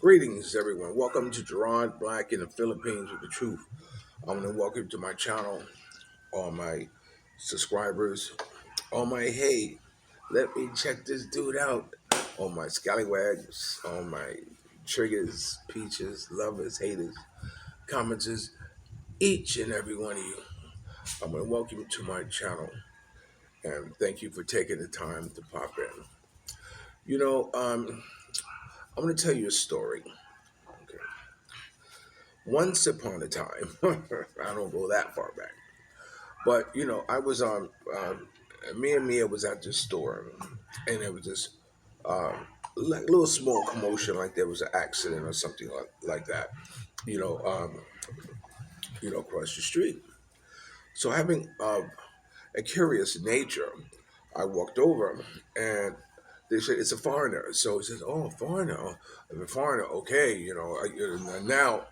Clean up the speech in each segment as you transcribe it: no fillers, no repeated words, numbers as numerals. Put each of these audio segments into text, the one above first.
Greetings, everyone. Welcome to Gerard Black in the Philippines with the Truth. I want to welcome you to my channel, all my subscribers, all my hey, let me check this dude out, all my scallywags, all my triggers, peaches, lovers, haters, commenters, each and every one of you. I want to welcome you to my channel and thank you for taking the time to pop in. You know, I'm going to tell you a story. Okay. Once upon a time, I don't go that far back, but I was on. Me and Mia was at this store, and it was this like little small commotion, like there was an accident or something like that. You know, um, across the street. So having a curious nature, I walked over and they said it's a foreigner. So he says, "Oh, a foreigner, oh, I'm a foreigner. Okay, now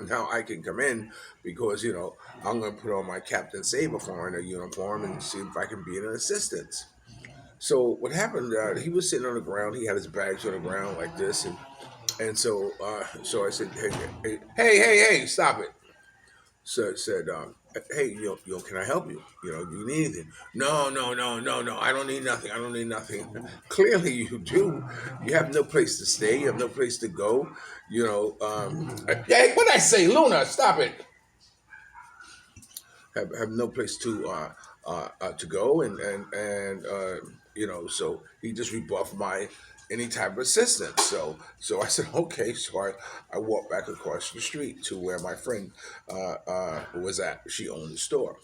now I can come in because I'm going to put on my Captain Saber foreigner uniform and see if I can be an assistant." So what happened? He was sitting on the ground. He had his bags on the ground like this, and so I said, "Hey, stop it!" So said, "Hey, can I help you? Do you need anything?" No. I don't need nothing. I don't need nothing. Clearly, you do. You have no place to stay. You have no place to go. Hey, what did I say, Luna? Stop it. Have no place to go, and so he just rebuffed my any type of assistance. So I said, okay. So I walked back across the street to where my friend was at. She owned the store.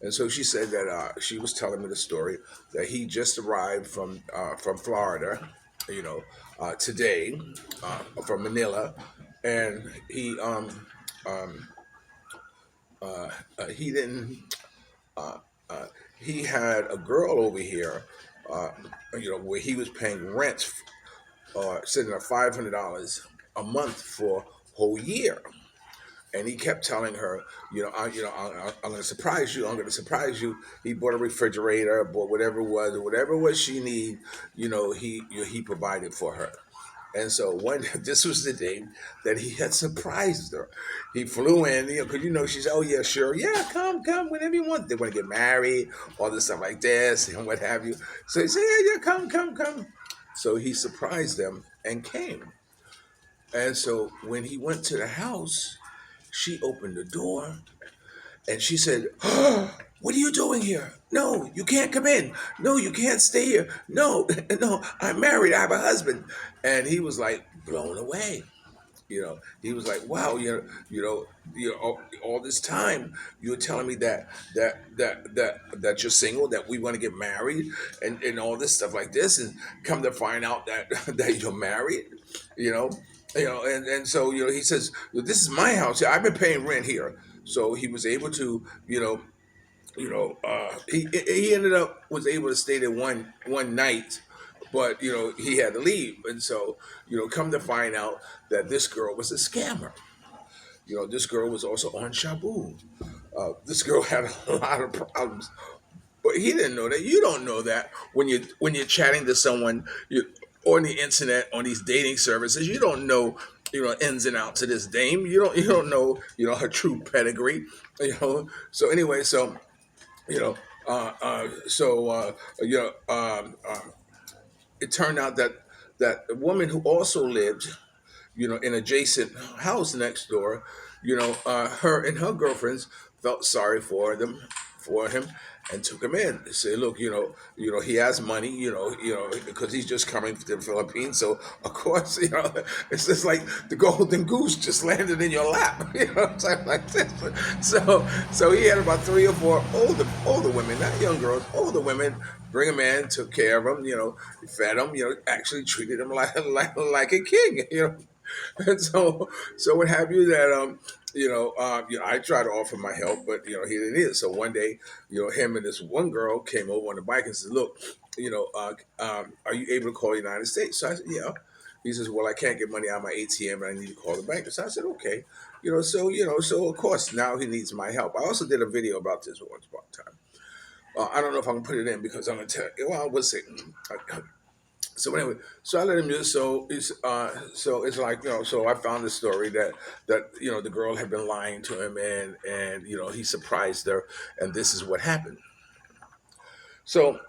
And so she said that she was telling me the story that he just arrived from Florida, today, from Manila, and he didn't. Uh, uh, he had a girl over here, uh, where he was paying rent, sitting at $500 a month for a whole year. And he kept telling her, I'm going to surprise you. I'm going to surprise you. He bought a refrigerator, bought whatever it was she need. He provided for her. And so one, this was the day that he had surprised her. He flew in, because she said, "Oh yeah, sure, yeah, come, whenever you want." They want to get married, all this stuff like this, and what have you. So he said, "Yeah, come." So he surprised them and came. And so when he went to the house, she opened the door and she said, "Oh, what are you doing here? No, you can't come in. No, you can't stay here. No, no, I'm married. I have a husband." And he was like blown away. He was like, "Wow, all this time you were telling me that you're single, that we want to get married, and all this stuff like this, and come to find out that that you're married, you know, and so he says, this is my house. I've been paying rent here." So he was able to, he ended up was able to stay there one night, but he had to leave, and so come to find out that this girl was a scammer. This girl was also on Shabu. This girl had a lot of problems, but he didn't know that. You don't know that when you're chatting to someone on the internet, on these dating services. You don't know ins and outs of this dame. You don't know her true pedigree. So anyway, so you know, so it turned out that the woman who also lived, in adjacent house next door, her and her girlfriends felt sorry for him, and took him in. They say, "Look, he has money, because he's just coming to the Philippines. So of course, it's just like the golden goose just landed in your lap, something like this." So he had about three or four older women, not young girls, older women. Bring him in, took care of him, fed him, actually treated him like a king, and so what have you that I tried to offer my help, but he didn't need it. So one day, him and this one girl came over on the bike and said, "Look, are you able to call the United States?" So I said, "Yeah." He says, "Well, I can't get money out of my ATM, and I need to call the bank." So I said, "Okay." So of course now he needs my help. I also did a video about this once upon a time. I don't know if I can put it in because I'm gonna tell. Well, we'll see. So anyway, so I let him use. So it's like, So I found the story that the girl had been lying to him, and he surprised her, and this is what happened. So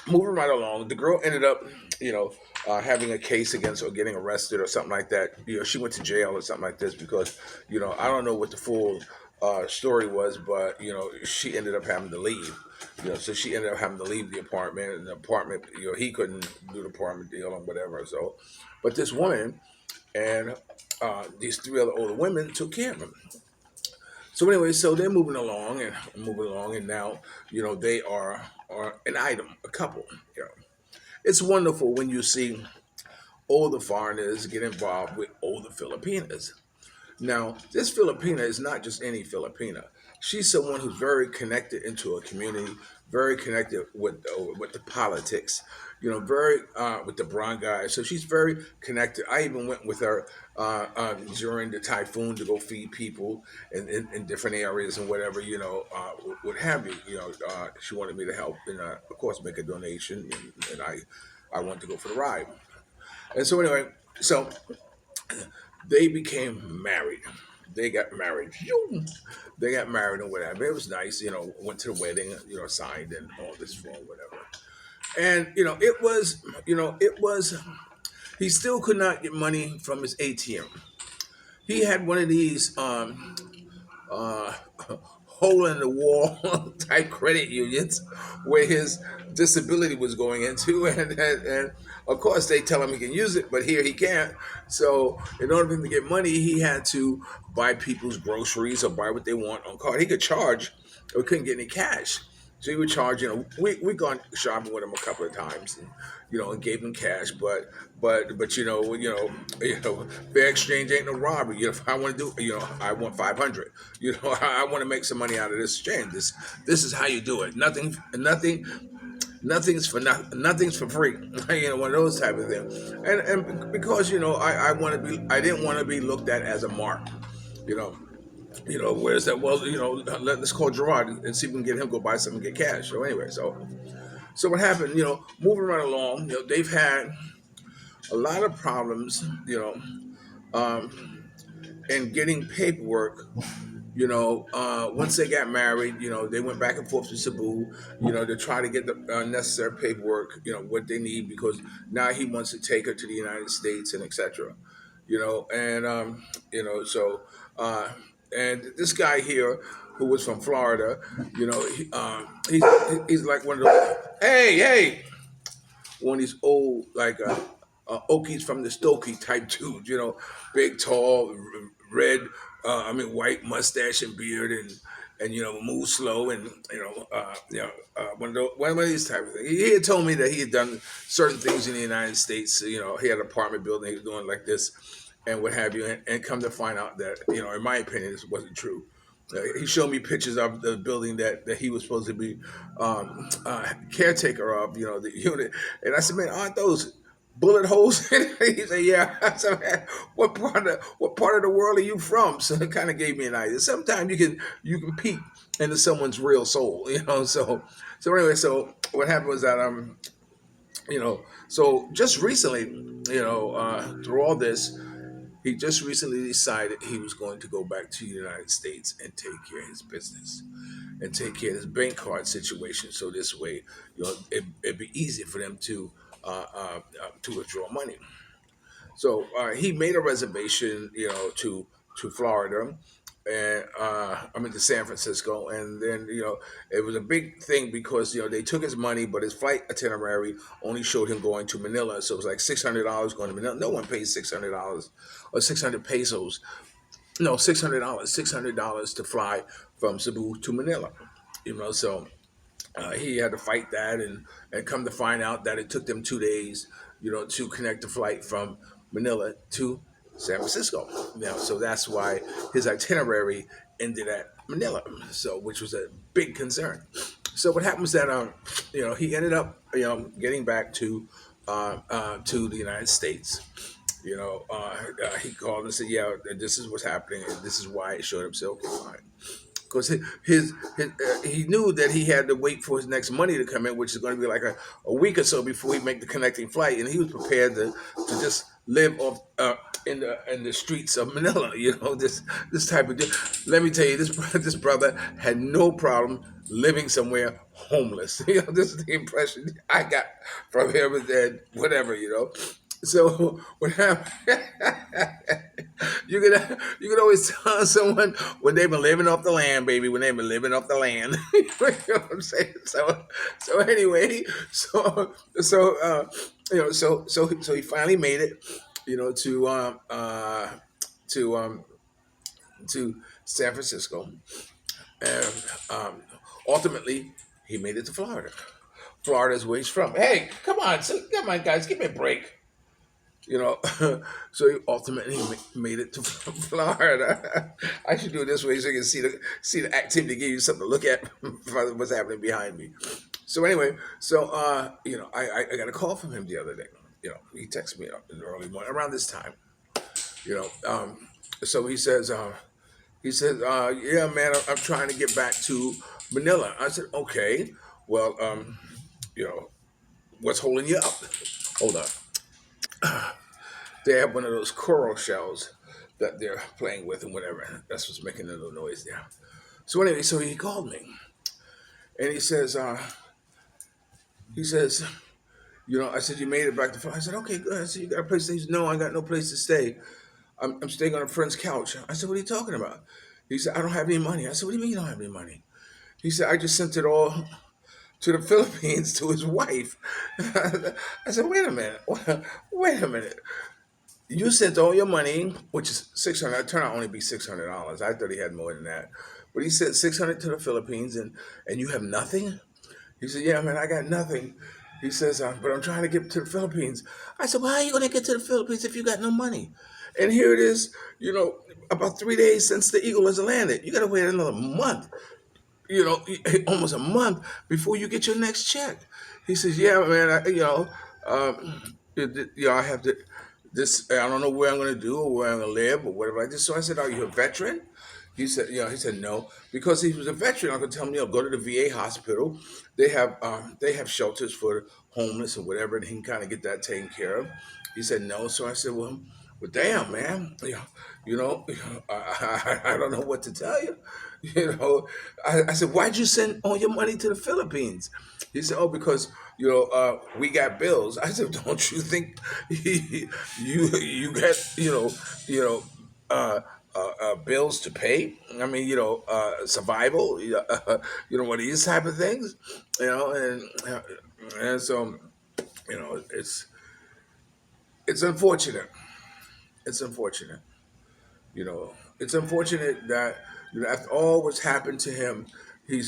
moving right along, the girl ended up, you know, having a case against or getting arrested or something like that. She went to jail or something like this because, I don't know what the full story was, but she ended up having to leave. So she ended up having to leave the apartment, and the apartment, he couldn't do the apartment deal and whatever. So, but this woman and these three other older women took care of him. So anyway, so they're moving along, and now they are an item, a couple. You know, it's wonderful when you see older foreigners get involved with older Filipinas. Now, this Filipina is not just any Filipina. She's someone who's very connected into a community, very connected with the politics, very with the barangay. So she's very connected. I even went with her during the typhoon to go feed people in different areas and whatever, what have you. She wanted me to help and, of course, make a donation, and I wanted to go for the ride. And so anyway, so they became married. They got married. Phew. They got married and whatever. It was nice, went to the wedding, signed and all this for whatever. And he still could not get money from his ATM. He had one of these uh, hole in the wall type credit unions where his disability was going into, and of course they tell him he can use it, but here he can't. So in order for him to get money, he had to buy people's groceries or buy what they want on card. He could charge, but couldn't get any cash. So he would charge. We gone shopping with him a couple of times, and gave him cash. But fair exchange ain't no robbery. If I want to do, I want 500. I want to make some money out of this exchange. This is how you do it. Nothing's for free. One of those type of things. And because I didn't want to be looked at as a mark. You know, where's that? Well, let's call Gerard and see if we can get him go buy something and get cash. So anyway, so what happened? Moving right along, they've had a lot of problems, in getting paperwork. Once they got married, they went back and forth to Cebu, to try to get the necessary paperwork, what they need because now he wants to take her to the United States and etc. And so uh, and this guy here who was from Florida, he's like one of those. Hey, one of these old like Okies from the Stokey type dudes, big, tall, red, white mustache and beard, and move slow, and one of these type of things. He had told me that he had done certain things in the United States. He had an apartment building he was doing like this, and what have you, and come to find out that in my opinion, this wasn't true. He showed me pictures of the building that he was supposed to be caretaker of, the unit. And I said, man, aren't those bullet holes in it? He said, yeah. I said, man, what part of the world are you from? So it kind of gave me an idea. Sometimes you can peek into someone's real soul, So anyway, so what happened was that so just recently, through all this, he just recently decided he was going to go back to the United States and take care of his business and take care of his bank card situation. So this way, it'd be easy for them to withdraw money. So he made a reservation, to Florida, and to San Francisco, and then it was a big thing because they took his money, but his flight itinerary only showed him going to Manila, so it was like $600 going to Manila. No one pays $600 or 600 pesos. No, $600 to fly from Cebu to Manila. So he had to fight that, and come to find out that it took them 2 days, to connect the flight from Manila to San Francisco. So that's why his itinerary ended at Manila. So which was a big concern. So what happens that he ended up getting back to the United States. He called and said, "Yeah, this is what's happening, and this is why it showed up." So okay, fine. because he knew that he had to wait for his next money to come in, which is going to be like a week or so before he make the connecting flight, and he was prepared to just live off in the streets of Manila. This type of. Let me tell you, this brother had no problem living somewhere homeless. This is the impression I got from him, and then whatever. So what happened? You can always tell someone when they've been living off the land, baby. When they've been living off the land, you know what I'm saying. So anyway, so he finally made it, to to um to San Francisco, and ultimately he made it to Florida. Florida is where he's from. Hey, come on, guys, give me a break. you know. So he ultimately made it to Florida. I should do it this way so you can see the activity, give you something to look at for what's happening behind me. So anyway, I got a call from him the other day. He texted me up in the early morning around this time. You know, so he says, yeah, man, I'm trying to get back to Manila. I said, okay, well, you know, what's holding you up? Hold on. They have one of those coral shells that they're playing with and whatever. That's what's making a little noise there. So anyway, so he called me and he says, I said, you made it back to Florida. I said, okay, good. I said, you got a place to stay? He said, no, I got no place to stay. I'm staying on a friend's couch. I said, what are you talking about? He said, I don't have any money. I said, what do you mean you don't have any money? He said, I just sent it all to the Philippines to his wife. I said, wait a minute. Wait a minute. You sent all your money, which is 600. It turned out only be $600. I thought he had more than that. But he sent 600 to the Philippines, and you have nothing? He said, yeah, man, I got nothing. He says, but I'm trying to get to the Philippines. I said, well, how are you going to get to the Philippines if you got no money? And here it is, about 3 days since the Eagle has landed. You got to wait another month, almost a month before you get your next check. He says, yeah, man, I have to, I don't know where I'm going to do or where I'm going to live or whatever like this. So I said, are you a veteran? He said no, because he was a veteran. I could tell him, go to the VA hospital. They have shelters for homeless or whatever, and he can kind of get that taken care of. He said no, so I said, well, damn, man, you know, I don't know what to tell you. I said, why'd you send all your money to the Philippines? He said, oh, because we got bills. I said, don't you think you got uh, bills to pay? I mean, survival. One of these type of things. And so it's unfortunate. It's unfortunate. It's unfortunate that after all what's happened to him, he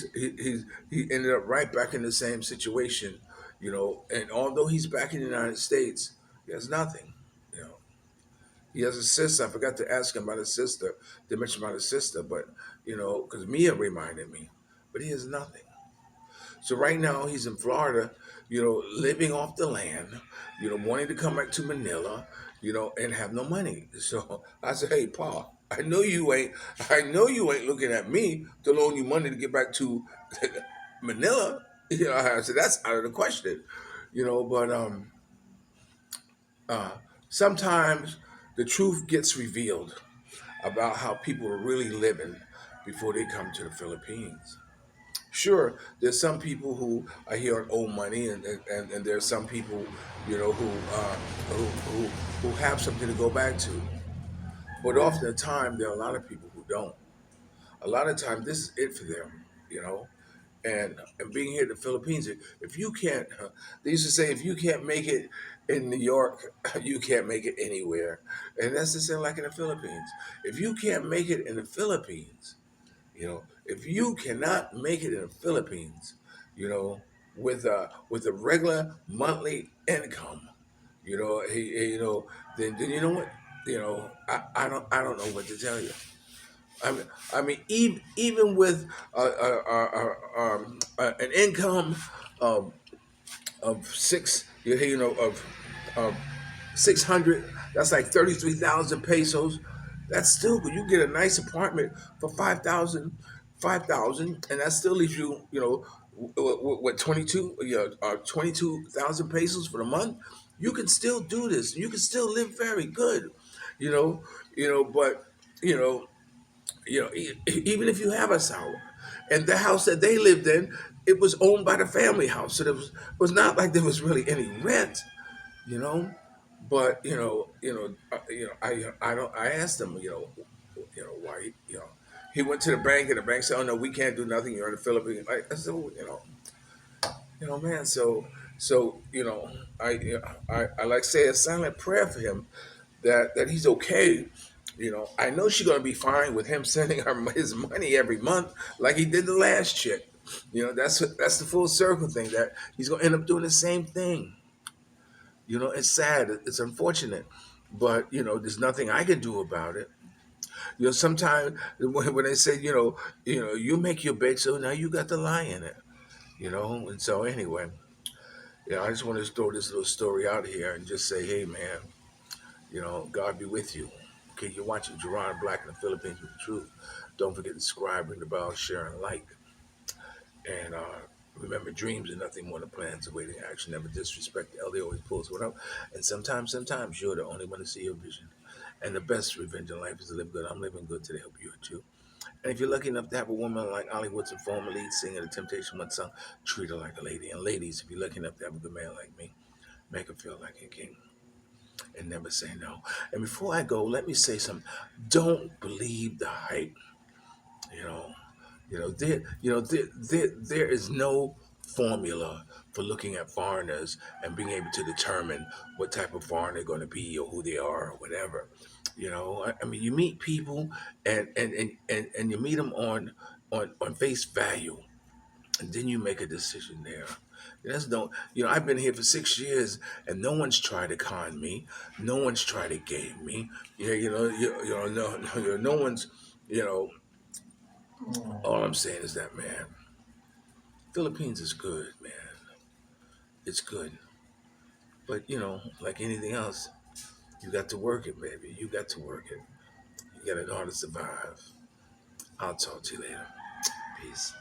ended up right back in the same situation. And although he's back in the United States, he has nothing. You know, he has a sister. I forgot to ask him about his sister. They mentioned about his sister, but because Mia reminded me, but he has nothing. So right now he's in Florida, living off the land, wanting to come back to Manila, and have no money. So I said, hey, Paul, I know you ain't looking at me to loan you money to get back to Manila. I said, that's out of the question. But uh, sometimes the truth gets revealed about how people are really living before they come to the Philippines. Sure, there's some people who are here on owe money, and there's some people, who have something to go back to. But often the time, there are a lot of people who don't. A lot of times, this is it for them, you know. And being here in the Philippines, if you can't, they used to say, if you can't make it in New York, you can't make it anywhere. And that's the same like in the Philippines. If you can't make it in the Philippines, if you cannot make it in the Philippines, you know, with a regular monthly income, then you know what, I don't know what to tell you. I mean, even with an income of six, of 600, that's like 33,000 pesos. That's still good. You get a nice apartment for 5,000, 5,000, and that still leaves you, what 22, 22,000 pesos for the month. You can still do this. You can still live very good, you know, but you know, even if you have a sour, and the house that they lived in, it was owned by the family house, so there was not like there was really any rent, you know. But I asked him, why, he went to the bank, and the bank said, "Oh no, we can't do nothing. You're in the Philippines." I said, "Well, man." So I like say a silent prayer for him, that he's okay. I know she's gonna be fine with him sending her his money every month, like he did the last chick. That's the full circle thing, that he's gonna end up doing the same thing. It's sad. It's unfortunate, but there's nothing I can do about it. Sometimes when they say, you make your bed, so now you got to lie in it. And so anyway, I just want to throw this little story out here and just say, hey man, God be with you. Okay, you're watching Gerard Black in the Philippines with the Truth. Don't forget to subscribe, ring the bell, share, and like. And remember, dreams are nothing more than plans awaiting action. Never disrespect the elder, always pulls one up. And sometimes you're the only one to see your vision. And the best revenge in life is to live good. I'm living good today. Help you too. And if you're lucky enough to have a woman like Ollie Woodson, former lead singer of the Temptation One song, treat her like a lady. And ladies, if you're lucky enough to have a good man like me, make her feel like a king and never say no. And before I go, let me say something. Don't believe the hype. You know, there is no formula for looking at foreigners and being able to determine what type of foreigner they're going to be or who they are or whatever. I mean, you meet people, and you meet them on face value, and then you make a decision there. There's no, I've been here for 6 years, and no one's tried to con me. No one's tried to game me. Yeah, no one's, you know. All I'm saying is that, man, Philippines is good, man. It's good, but like anything else, you got to work it, baby. You got to work it. You got to know how to survive. I'll talk to you later. Peace.